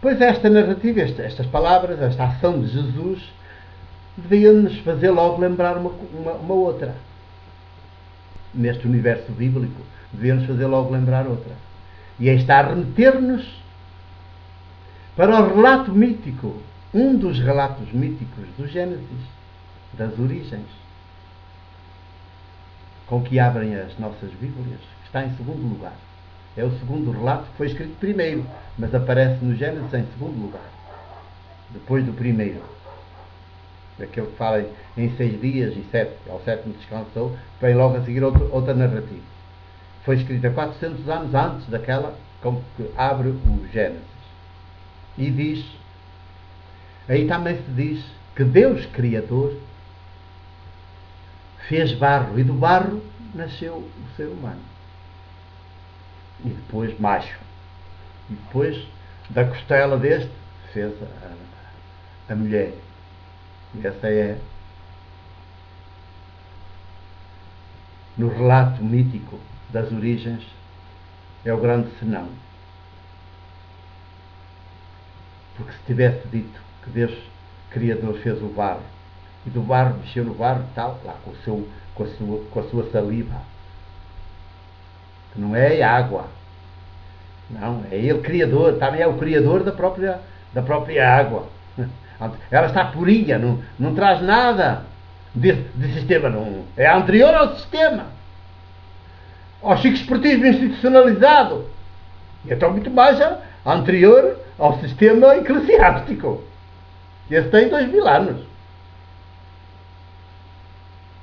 Pois esta narrativa, estas palavras, esta ação de Jesus, devia-nos fazer logo lembrar uma outra. Neste universo bíblico, devia-nos fazer logo lembrar outra. E aí está a remeter-nos para o relato mítico, um dos relatos míticos do Gênesis, das origens, com que abrem as nossas Bíblias, que está em segundo lugar. É o segundo relato que foi escrito primeiro, mas aparece no Gênesis em segundo lugar, depois do primeiro. Daquele que fala em 6 dias e 7, ao sétimo descansou, vem logo a seguir outra narrativa. Foi escrita 400 anos antes daquela com que abre o Gênesis. E diz, aí também se diz que Deus Criador fez barro, e do barro nasceu o ser humano. E depois macho. E depois da costela deste fez a mulher. E essa é, no relato mítico das origens, é o grande senão. Porque se tivesse dito que Deus Criador fez o barro, e do barro mexeu no barro, tal, lá com a sua saliva, que não é água, não, é Ele Criador, também é o Criador da própria água. Ela está purinha, não traz nada de sistema, não, é anterior ao sistema, ao chico-esportismo institucionalizado, e então muito mais anterior ao sistema eclesiástico. Esse tem 2000 anos.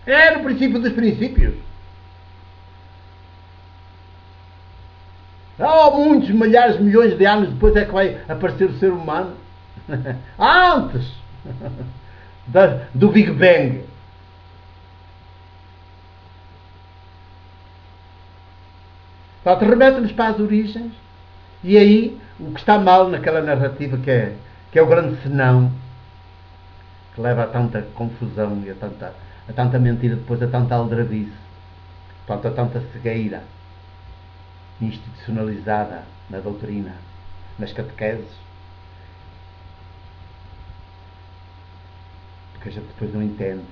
É no princípio dos princípios. Muitos milhares, milhões de anos depois é que vai aparecer o ser humano. Antes do Big Bang. Portanto, remete-nos para as origens. E aí, o que está mal naquela narrativa que é o grande senão, que leva a tanta confusão e a tanta mentira, depois a tanta aldrabice, portanto, a tanta cegueira institucionalizada na doutrina, nas catequeses, porque a gente depois não entende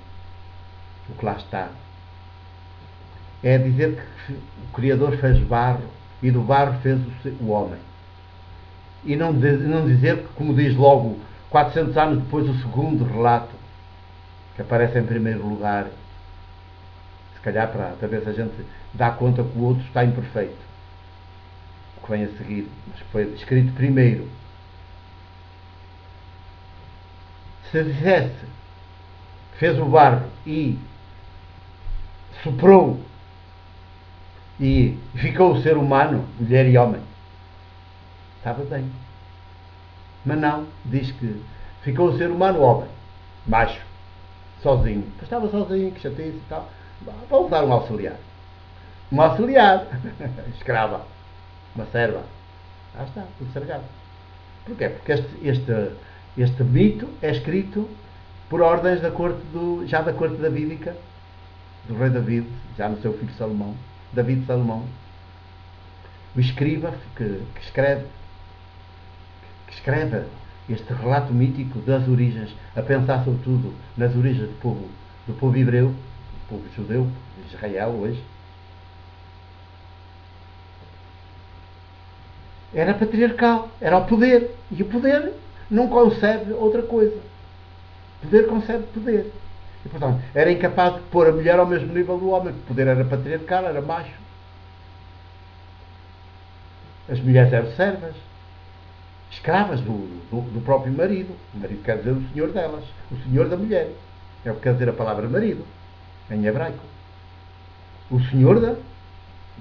o que lá está. É dizer que o Criador fez barro e do barro fez o homem. E não dizer que, como diz logo 400 anos depois, o segundo relato, que aparece em primeiro lugar, se calhar para ver se a gente dá conta que o outro está imperfeito, o que vem a seguir, mas foi escrito primeiro. Se dissesse fez o barro e soprou e ficou o ser humano, mulher e homem, estava bem. Mas não, diz que ficou o ser humano homem, macho, sozinho. Pois estava sozinho, que chatice e tal. Vou usar um auxiliar. Um auxiliar, escrava, uma serva. Lá está, tudo cercado. Porquê? Porque este mito é escrito por ordens da corte da corte davídica, do rei David, já no seu filho Salomão, David Salomão. O escriba que escreve este relato mítico das origens, a pensar sobretudo nas origens do povo hebreu, do povo judeu, de Israel hoje, era patriarcal, era o poder, e o poder não concebe outra coisa. O poder concebe poder. E, portanto, era incapaz de pôr a mulher ao mesmo nível do homem, porque o poder era patriarcal, era macho. As mulheres eram servas, escravas do próprio marido. O marido quer dizer o senhor delas, o senhor da mulher. É o que quer dizer a palavra marido, em hebraico. O senhor de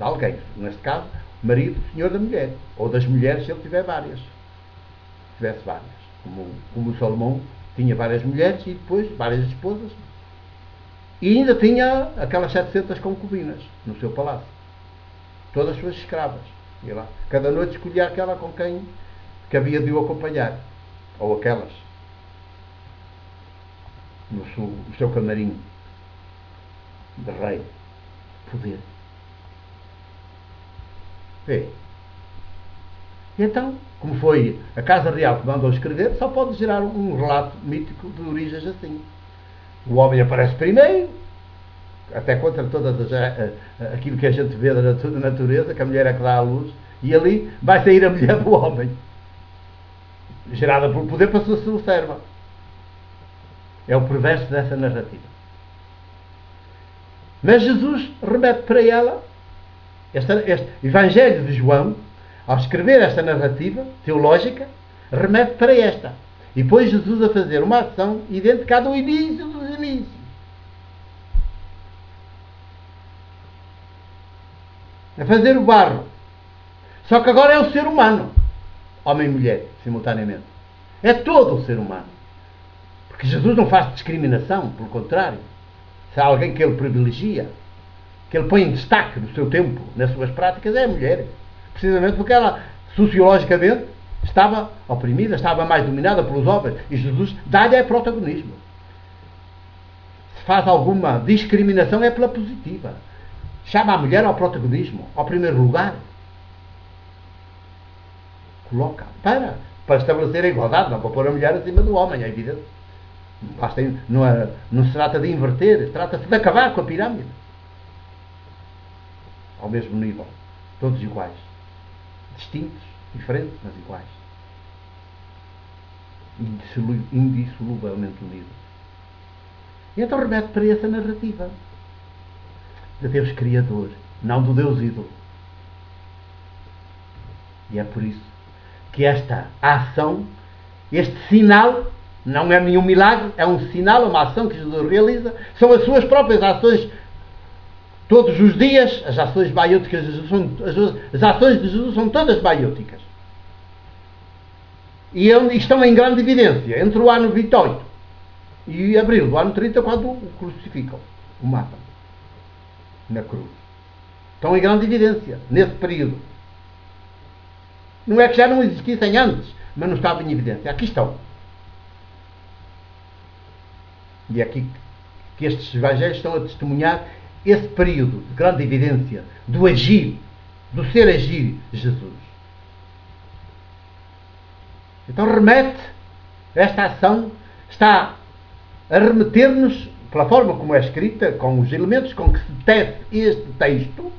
alguém. Neste caso, marido, senhor da mulher. Ou das mulheres, se ele tiver várias. Se tivesse várias. Como o Salomão tinha várias mulheres e depois várias esposas. E ainda tinha aquelas 700 concubinas no seu palácio. Todas suas escravas. E lá, cada noite escolhia aquela com quem que havia de o acompanhar. Ou aquelas. No seu camarim de rei. Poder. Vê. E então, como foi a Casa Real que mandou escrever, só pode gerar um relato mítico de origens assim. O homem aparece primeiro, até contra todas aquilo que a gente vê da natureza, que a mulher é que dá à luz, e ali vai sair a mulher do homem, gerada por poder para a sua serva. É o perverso dessa narrativa. Mas Jesus remete para ela, este Evangelho de João, ao escrever esta narrativa teológica, remete para esta. E põe Jesus a fazer uma ação idêntica do início dos inícios. A fazer o barro. Só que agora é o ser humano. Homem e mulher, simultaneamente. É todo o ser humano. Porque Jesus não faz discriminação, pelo contrário. Se há alguém que ele privilegia, que ele põe em destaque no seu tempo, nas suas práticas, é a mulher. Precisamente porque ela, sociologicamente, estava oprimida, estava mais dominada pelos homens. E Jesus dá-lhe protagonismo. Se faz alguma discriminação, é pela positiva. Chama a mulher ao protagonismo, ao primeiro lugar. Coloca para estabelecer a igualdade, não para pôr a mulher acima do homem, é evidente. Não se trata de inverter, trata-se de acabar com a pirâmide. Ao mesmo nível. Todos iguais. Distintos, diferentes, mas iguais. Indissoluvelmente unidos. E então remete para essa narrativa de Deus Criador, não do Deus ídolo. E é por isso que esta ação, este sinal, não é nenhum milagre, é um sinal, uma ação que Jesus realiza, são as suas próprias ações todos os dias. As ações maiúticas de Jesus as ações de Jesus são todas maiúticas. E estão em grande evidência entre o ano 28 e abril do ano 30, quando o crucificam, o matam na cruz. Estão em grande evidência nesse período. Não é que já não existissem antes, mas não estavam em evidência. Aqui estão. E é aqui que estes evangelhos estão a testemunhar esse período de grande evidência do agir, do ser agir de Jesus. Então remete, esta ação está a remeter-nos, pela forma como é escrita, com os elementos com que se tece este texto,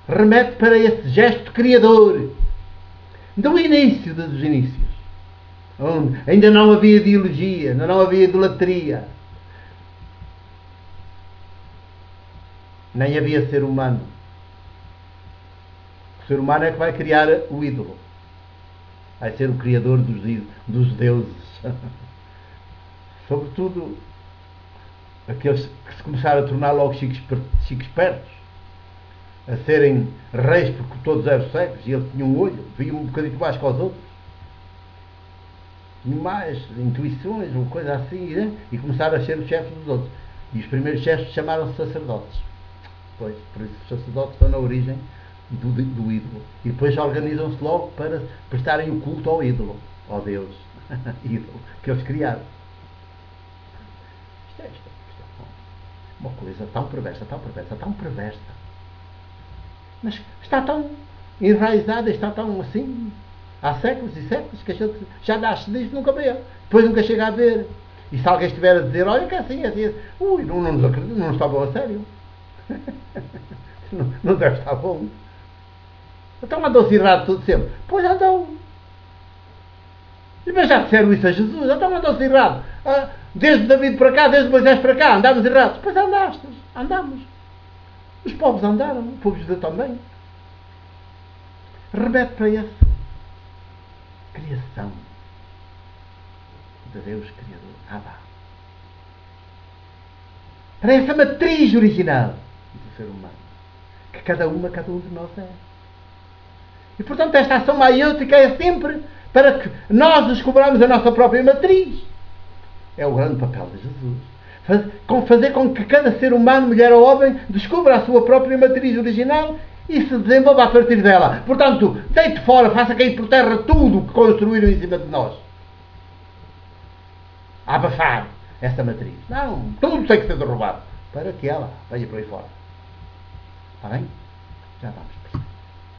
remete para esse gesto criador do início dos inícios, onde ainda não havia ideologia, ainda não havia idolatria, nem havia ser humano. O ser humano é que vai criar o ídolo, vai ser o criador dos deuses. Sobretudo aqueles que se começaram a tornar logo chiques espertos, a serem reis porque todos eram cegos e ele tinha um olho, via um bocadinho mais que os outros, tinha mais intuições, uma coisa assim, né? E começaram a ser os chefes dos outros. E os primeiros chefes chamaram-se sacerdotes. Pois, por isso os sacerdotes estão na origem do ídolo. E depois organizam-se logo para prestarem o culto ao ídolo, ao Deus ídolo, que eles criaram. Isto é uma coisa tão perversa, tão perversa, tão perversa. Mas está tão enraizada, está tão assim, há séculos e séculos, que a gente já nasce disto, nunca vê. Depois nunca chega a ver. E se alguém estiver a dizer, olha que é assim, assim, ui, não nos acredito, não está bom a sério. Não deve estar bom. Então andou-se errado tudo sempre. Pois andou. Mas já disseram isso a Jesus. Então andou-se errado. Desde David para cá, desde Moisés para cá, andámos errados. Pois andaste. Andamos. Os povos andaram. O povo judeu também. Remete para essa criação de Deus Criador. Abba. Para essa matriz original do ser humano. Que cada um de nós é. E portanto esta ação maiútica é sempre para que nós descobramos a nossa própria matriz. É o grande papel de Jesus. Fazer com que cada ser humano, mulher ou homem, descubra a sua própria matriz original e se desenvolva a partir dela. Portanto, deite fora, faça cair por terra tudo o que construíram em cima de nós. A abafar essa matriz. Não, tudo tem que ser derrubado para que ela venha por aí fora. Está bem? Já vamos.